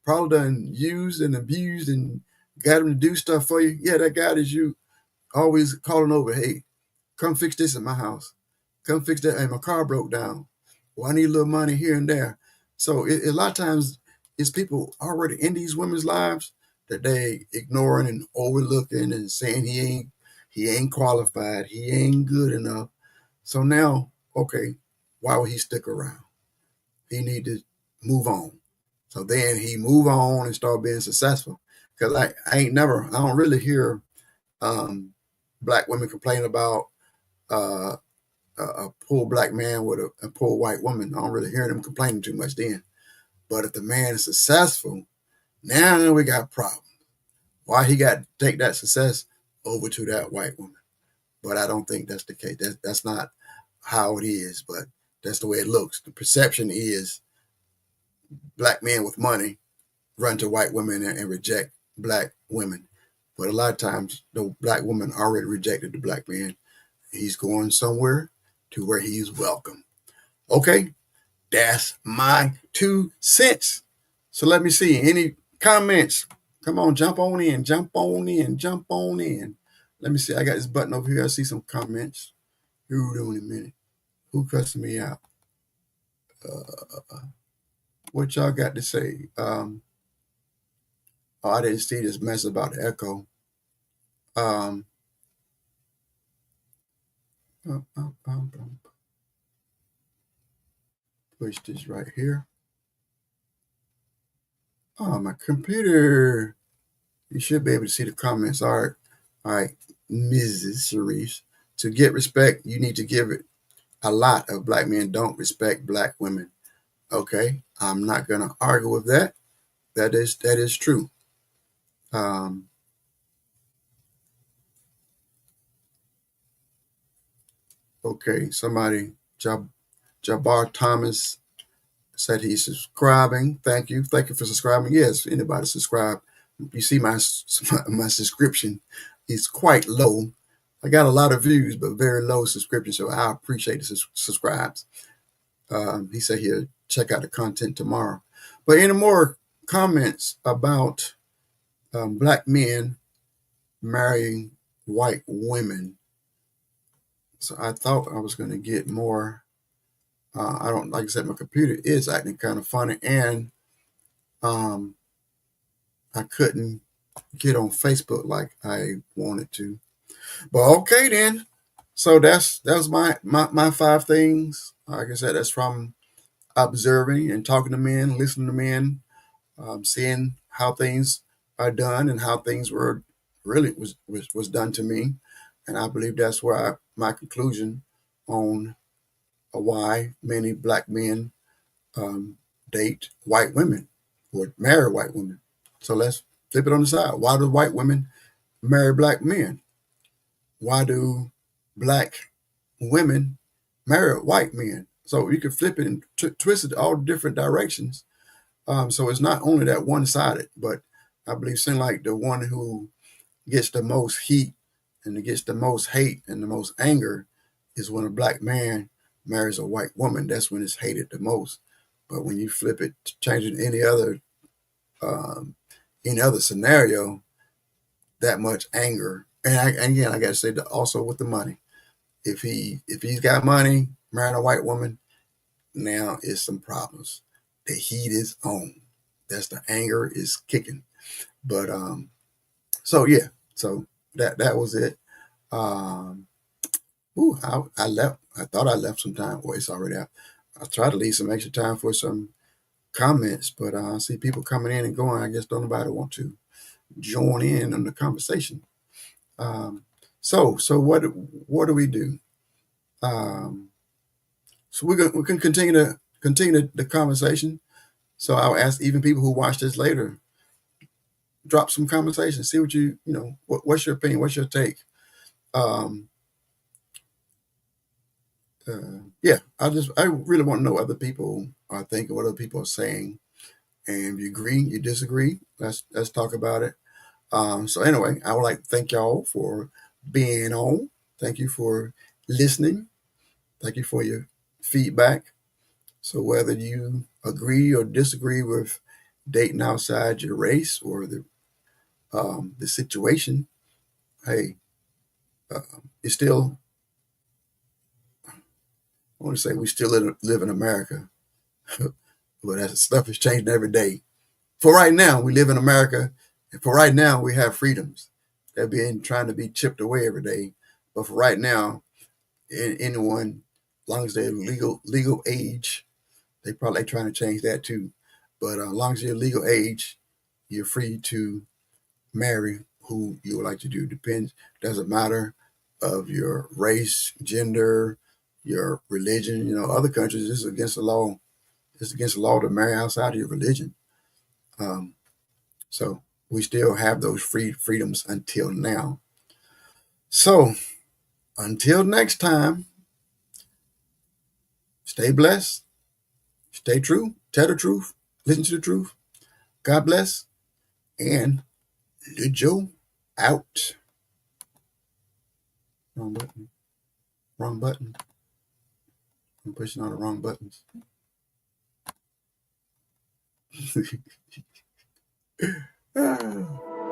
Speaker 2: probably done used and abused and got him to do stuff for you. Yeah, that guy that you always calling over. Hey, come fix this in my house. Come fix that. Hey, my car broke down. Well, I need a little money here and there. So a lot of times it's people already in these women's lives that they ignoring and overlooking and saying he ain't qualified. He ain't good enough. So now, okay, why would he stick around? He need to move on. So then he move on and start being successful. Because I don't really hear um, black women complain about uh, a poor black man with a poor white woman. I don't really hear them complaining too much then. But if the man is successful, now we got problems. Why he got to take that success over to that white woman? But I don't think that's the case. That's not how it is, but that's the way it looks. The perception is black men with money run to white women and reject black women. But a lot of times, the black woman already rejected the black man. He's going somewhere to where he's welcome. Okay, that's my 2 cents. So let me see. Any comments? Come on, jump on in, jump on in, jump on in. Let me see. I got this button over here. I see some comments. Who doing a minute? Who cussing me out? What y'all got to say? I didn't see this mess about the echo. Um, push this right here. Oh, my computer. You should be able to see the comments. All right, Mrs. Sharice. To get respect, you need to give it. A lot of black men don't respect black women. Okay, I'm not gonna argue with that. That is true. Um, okay, somebody, Jabbar Thomas said he's subscribing. Thank you for subscribing. Yes, anybody subscribe. You see my subscription is quite low. I got a lot of views, but very low subscription. So I appreciate the subscribes. He said he'll check out the content tomorrow. But any more comments about black men marrying white women? So I thought I was going to get more. I don't, like I said, my computer is acting kind of funny, and um, I couldn't get on Facebook like I wanted to. But okay then. So that's my 5 things. Like I said, that's from observing and talking to men, listening to men, seeing how things are done and how things were really was done to me. And I believe that's where my conclusion on why many black men date white women. or marry white women. So let's flip it on the side. Why do white women marry black men? Why do black women marry white men? So you can flip it and twist it all different directions. So it's not only that one-sided, but I believe seem like the one who gets the most heat and it gets the most hate and the most anger is when a black man marries a white woman. That's when it's hated the most. But when you flip it, change it um, any other scenario, that much anger. And again, I got to say that also with the money. If he's got money, marrying a white woman, now is some problems. The heat is on. That's the anger is kicking. But so yeah, so that was it. Um, I left. I thought I left some time. Well, it's already out. I tried to leave some extra time for some comments, but I see people coming in and going. I guess don't nobody want to join in on the conversation. Um, so what do we do? Um, so we can continue the conversation. So I'll ask even people who watch this later, drop some conversation. See what what's your opinion? What's your take? Um, yeah, I really want to know what other people are thinking, what other people are saying, and if you agree, you disagree. Let's talk about it. So anyway, I would like to thank y'all for being on. Thank you for listening. Thank you for your feedback. So whether you agree or disagree with dating outside your race or the situation, hey, it's still, I want to say we still live in America, but that stuff is changing every day. For right now, we live in America, and for right now, we have freedoms. They're being trying to be chipped away every day. But for right now, anyone, as long as they're legal age, they probably trying to change that too. But as long as you're legal age, you're free to marry who you would like to do. Depends, doesn't matter of your race, gender, your religion. Other countries, it's against the law. It's against the law to marry outside of your religion. Um, so we still have those freedoms until now. So until next time, stay blessed, stay true, tell the truth, listen to the truth. God bless, and Lil Joe out. Wrong button. Wrong button. I'm pushing all the wrong buttons. Ah.